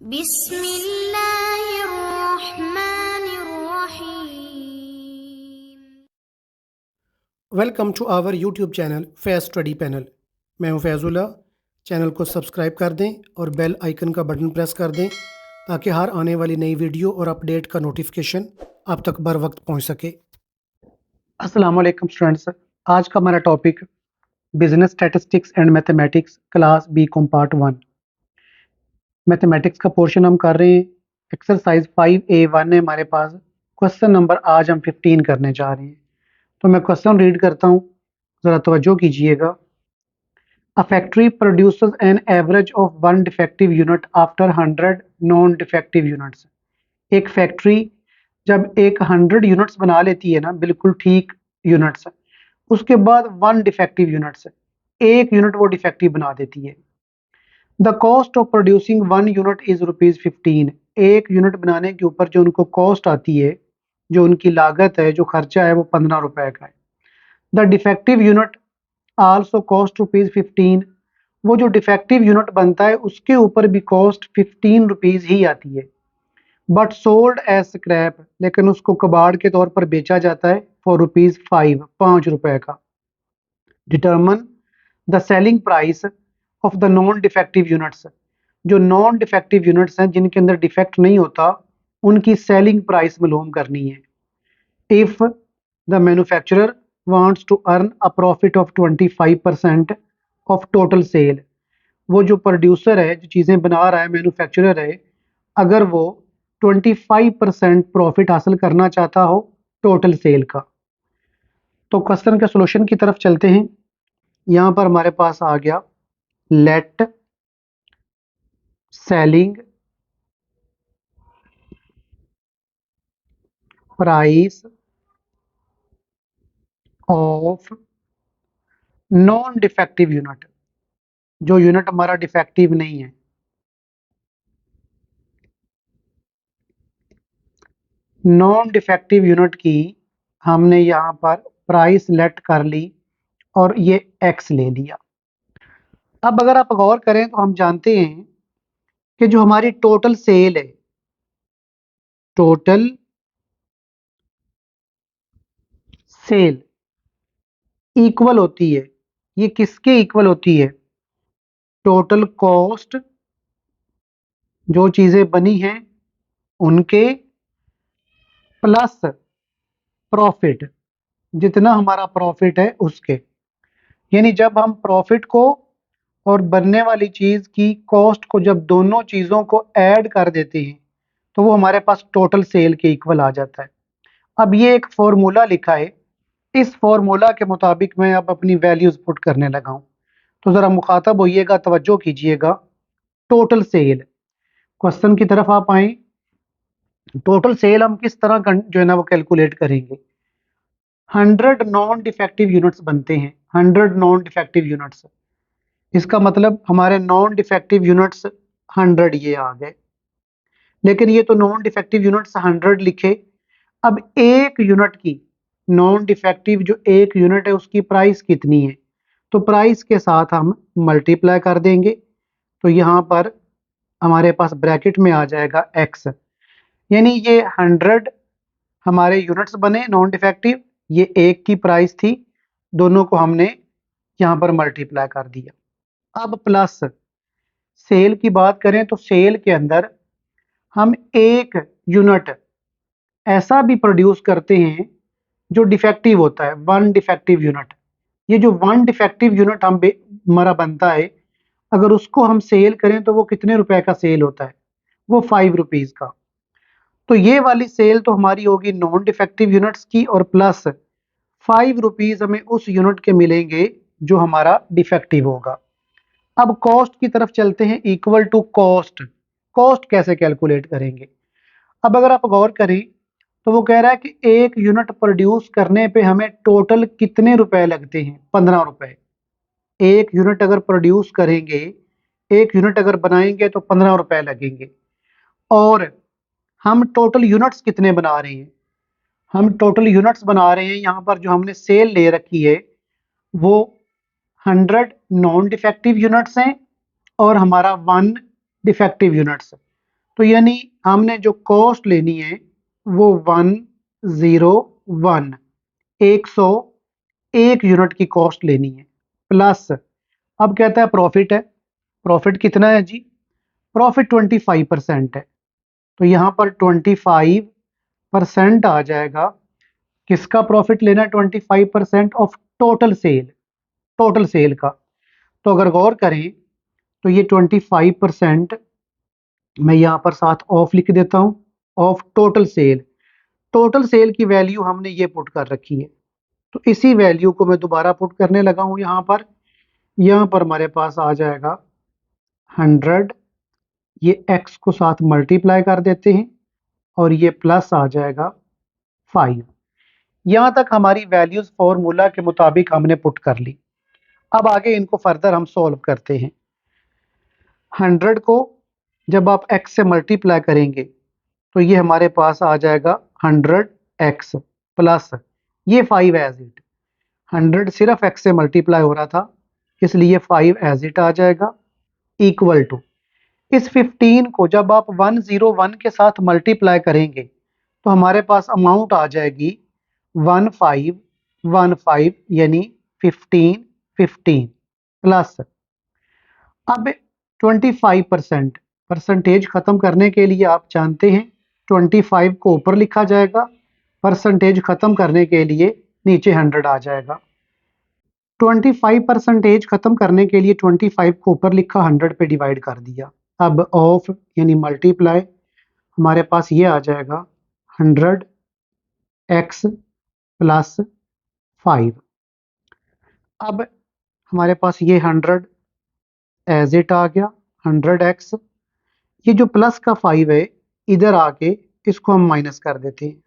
बिस्मिल्लाहिर्रहमानिर्रहीम। Welcome to our YouTube channel Faiz study panel. मैं हूं फैज़ुल्ला। चैनल को सब्सक्राइब कर दें और बेल आइकन का बटन प्रेस कर दें ताकि हर आने वाली नई वीडियो और अपडेट का नोटिफिकेशन आप तक बर वक्त पहुंच सके। अस्सलाम वालेकुम स्टूडेंट्स, आज का हमारा topic business statistics and mathematics class B com part 1 mathematics का पोर्शन हम कर रहे हैं। एक्सरसाइज 5A1 है हमारे पास। क्वेश्चन नंबर आज हम 15 करने जा रहे हैं। तो मैं क्वेश्चन रीड करता हूँ, ज़रा तवज्जो कीजिएगा। A factory produces an average of 1 defective unit after 100 non-defective units. एक फैक्ट्री जब एक 100 यूनिट्स बना लेती है ना, बिल्कुल ठीक यूनिट्स, उसके बाद 1 डिफेक्टिव यूनिट्स, एक यूनिट वो डिफेक्टिव बना देती है। The cost of producing 1 unit is ₹15। एक यूनिट बनाने के ऊपर जो उनको कॉस्ट आती है, जो उनकी लागत है, जो खर्चा है, वो 15 रुपए का है। The defective unit also cost ₹15। वो जो डिफेक्टिव यूनिट बनता है उसके ऊपर भी कॉस्ट 15 रुपीज़ ही आती है। बट सोल्ड एज स्क्रैप, लेकिन उसको कबाड़ के तौर पर बेचा जाता है फॉर ₹5, 5 रुपए का। Determine the selling price of the non defective units. जो नॉन डिफेक्टिव यूनिट्स हैं, जिनके अंदर डिफेक्ट नहीं होता, उनकी सेलिंग प्राइस मालूम करनी है। If the manufacturer wants to earn a profit of 25% of total sale, वो जो प्रोड्यूसर है, जो चीज़ें बना रहा है, मैन्युफैक्चरर है, अगर वो 25% प्रॉफिट हासिल करना चाहता हो टोटल सेल का। तो क्वेश्चन के सॉल्यूशन की तरफ चलते हैं। यहाँ पर हमारे पास आ गया let selling price of non defective unit, जो यूनिट हमारा डिफेक्टिव नहीं है। नॉन डिफेक्टिव यूनिट की हमने यहाँ पर प्राइस लेट कर ली और ये एक्स ले लिया। अब अगर आप गौर करें तो हम जानते हैं कि जो हमारी टोटल सेल है, टोटल सेल इक्वल होती है, ये किसके इक्वल होती है? टोटल कॉस्ट, जो चीज़ें बनी हैं उनके, प्लस प्रॉफिट, जितना हमारा प्रॉफिट है उसके। यानी जब हम प्रॉफिट को और बनने वाली चीज़ की कॉस्ट को, जब दोनों चीज़ों को ऐड कर देते हैं, तो वो हमारे पास टोटल सेल के इक्वल आ जाता है। अब ये एक फॉर्मूला लिखा है, इस फॉर्मूला के मुताबिक मैं अब अपनी वैल्यूज़ पुट करने लगा हूँ। तो ज़रा मुखातब होइएगा, तवज्जो कीजिएगा। टोटल सेल, क्वेश्चन की तरफ आप आए। टोटल सेल हम किस तरह जो है ना वो कैलकुलेट करेंगे। 100 नॉन डिफेक्टिव यूनिट्स बनते हैं, 100 नॉन डिफेक्टिव यूनिट्स। इसका मतलब हमारे नॉन डिफेक्टिव यूनिट्स 100 ये आ गए, लेकिन ये तो नॉन डिफेक्टिव यूनिट्स 100 लिखे। अब एक यूनिट की, नॉन डिफेक्टिव जो एक यूनिट है उसकी प्राइस कितनी है, तो प्राइस के साथ हम मल्टीप्लाई कर देंगे। तो यहाँ पर हमारे पास ब्रैकेट में आ जाएगा एक्स, यानी ये 100 हमारे यूनिट्स बने नॉन डिफेक्टिव, ये एक की प्राइस थी, दोनों को हमने यहाँ पर मल्टीप्लाई कर दिया। अब प्लस सेल की बात करें तो सेल के अंदर हम एक यूनिट ऐसा भी प्रोड्यूस करते हैं जो डिफेक्टिव होता है, 1 डिफेक्टिव यूनिट। ये जो 1 डिफेक्टिव यूनिट हमारा बनता है, अगर उसको हम सेल करें तो वो कितने रुपए का सेल होता है? वो 5 रुपीज़ का। तो ये वाली सेल तो हमारी होगी नॉन डिफेक्टिव यूनिट्स की, और प्लस 5 रुपीज़ हमें उस यूनिट के मिलेंगे जो हमारा डिफेक्टिव होगा। अब कॉस्ट की तरफ चलते हैं। इक्वल टू कॉस्ट, कॉस्ट कैसे कैलकुलेट करेंगे? अब अगर आप गौर करें तो वो कह रहा है कि एक यूनिट प्रोड्यूस करने पे हमें टोटल कितने रुपए लगते हैं? 15 रुपए। एक यूनिट अगर प्रोड्यूस करेंगे, एक यूनिट अगर बनाएंगे तो 15 रुपए लगेंगे। और हम टोटल यूनिट्स कितने बना रहे हैं? हम टोटल यूनिट्स बना रहे हैं, यहाँ पर जो हमने सेल ले रखी है वो 100 नॉन डिफेक्टिव यूनिट्स हैं और हमारा 1 डिफेक्टिव यूनिट्स। तो यानी हमने जो कॉस्ट लेनी है वो 101 101 यूनिट की कॉस्ट लेनी है। प्लस अब कहता है प्रॉफिट है। प्रॉफिट कितना है जी? प्रॉफिट 25% है। तो यहाँ पर 25% आ जाएगा। किसका प्रॉफिट लेना है? 25% of total cell, total sale का। तो अगर गौर करें तो ये 25% मैं यहाँ पर साथ ऑफ लिख देता हूँ, of total cell. Total sale की वैल्यू हमने ये पुट कर रखी है, तो इसी वैल्यू को मैं दोबारा पुट करने लगा हूँ यहाँ पर। यहाँ पर हमारे पास आ जाएगा 100, ये x को साथ मल्टीप्लाई कर देते हैं और ये प्लस आ जाएगा 5। यहाँ तक हमारी वैल्यूज फॉर्मूला के मुताबिक हमने पुट कर ली। अब आगे इनको फर्दर हम सॉल्व करते हैं। 100 को जब आप x से मल्टीप्लाई करेंगे तो ये हमारे पास आ जाएगा 100x प्लस ये 5 एज इट। 100 सिर्फ x से मल्टीप्लाई हो रहा था, इसलिए 5 एज इट आ जाएगा, इक्वल टू इस 15 को जब आप 101 के साथ मल्टीप्लाई करेंगे तो हमारे पास अमाउंट आ जाएगी 1515 यानी 1515 प्लस अब 25%। परसेंटेज खत्म करने के लिए आप जानते हैं 25 को ऊपर लिखा जाएगा, परसेंटेज खत्म करने के लिए नीचे 100 आ जाएगा। 25% खत्म करने के लिए 25 को ऊपर लिखा, 100 पे डिवाइड कर दिया। अब ऑफ यानी मल्टीप्लाई, हमारे पास ये आ जाएगा 100x प्लस 5। अब हमारे पास ये 100 एज इट आ गया 100x। ये जो प्लस का 5 है इधर आके इसको हम माइनस कर देते हैं।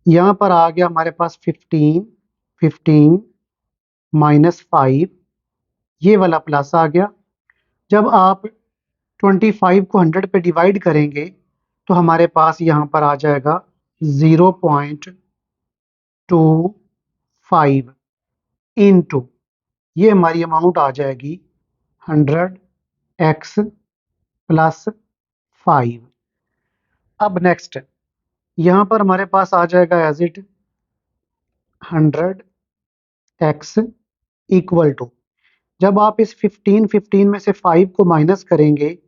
यहाँ पर आ गया हमारे पास 15 माइनस 5, ये वाला प्लस आ गया। जब आप 25 को 100 पे डिवाइड करेंगे तो हमारे पास यहाँ पर आ जाएगा 0.25 इंटू ये हमारी अमाउंट आ जाएगी 100x प्लस 5। अब नेक्स्ट यहाँ पर हमारे पास आ जाएगा as it 100x equal to, जब आप इस 15 में से 5 को माइनस करेंगे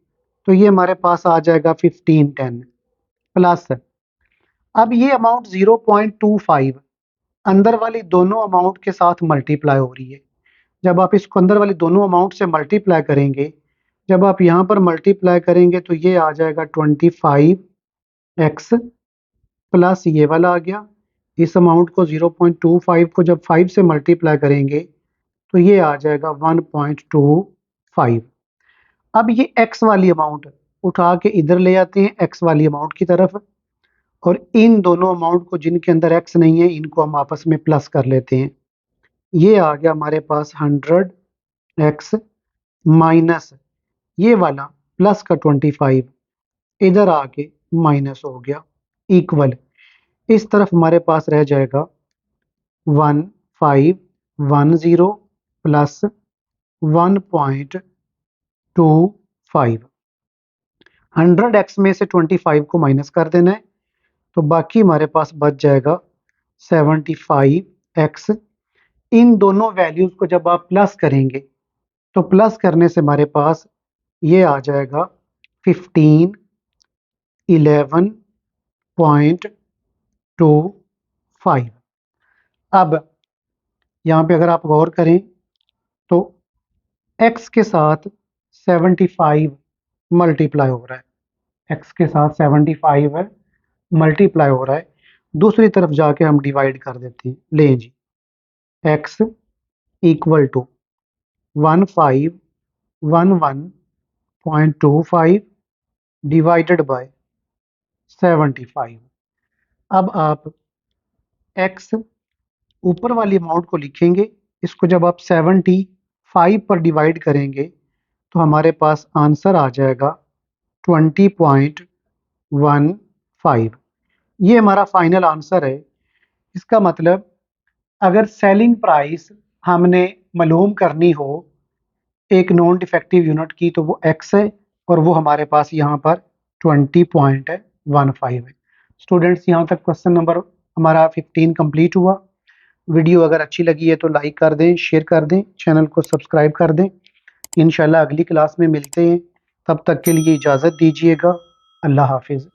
तो ये हमारे पास आ जाएगा 1510 प्लस अब ये अमाउंट 0.25 अंदर वाली दोनों अमाउंट के साथ मल्टीप्लाई हो रही है। जब आप इसको अंदर वाली दोनों अमाउंट से मल्टीप्लाई करेंगे, जब आप यहाँ पर मल्टीप्लाई करेंगे तो ये आ जाएगा 25x प्लस ये वाला आ गया। इस अमाउंट को 0.25 को जब 5 से मल्टीप्लाई करेंगे तो ये आ जाएगा 1.25। अब ये x वाली अमाउंट उठा के इधर ले आते हैं x वाली अमाउंट की तरफ, और इन दोनों अमाउंट को जिनके अंदर x नहीं है इनको हम आपस में प्लस कर लेते हैं। ये आ गया हमारे पास 100x माइनस ये वाला प्लस का 25 इधर आके माइनस हो गया, इक्वल इस तरफ हमारे पास रह जाएगा 1510 प्लस 1.25। 100x में से 25 को माइनस कर देना है तो बाकी हमारे पास बच जाएगा 75x। इन दोनों वैल्यूज को जब आप प्लस करेंगे तो प्लस करने से हमारे पास ये आ जाएगा 1511.25। अब यहाँ पे अगर आप गौर करें तो x के साथ 75 मल्टीप्लाई हो रहा है, x के साथ 75 है मल्टीप्लाई हो रहा है। दूसरी तरफ जाके हम डिवाइड कर देते हैं। लें जी, x equal to 1511.25 divided by 75। अब आप x ऊपर वाली अमाउंट को लिखेंगे, इसको जब आप 75 पर डिवाइड करेंगे तो हमारे पास आंसर आ जाएगा 20.15। ये हमारा फाइनल आंसर है। इसका मतलब अगर सेलिंग प्राइस हमने मालूम करनी हो एक नॉन डिफेक्टिव यूनिट की तो वो x है और वो हमारे पास यहाँ पर 20.15 है। स्टूडेंट्स, यहाँ तक क्वेश्चन नंबर हमारा 15 कंप्लीट हुआ। वीडियो अगर अच्छी लगी है तो लाइक कर दें, शेयर कर दें, चैनल को सब्सक्राइब कर दें। इंशाल्लाह अगली क्लास में मिलते हैं, तब तक के लिए इजाज़त दीजिएगा। अल्लाह हाफिज़।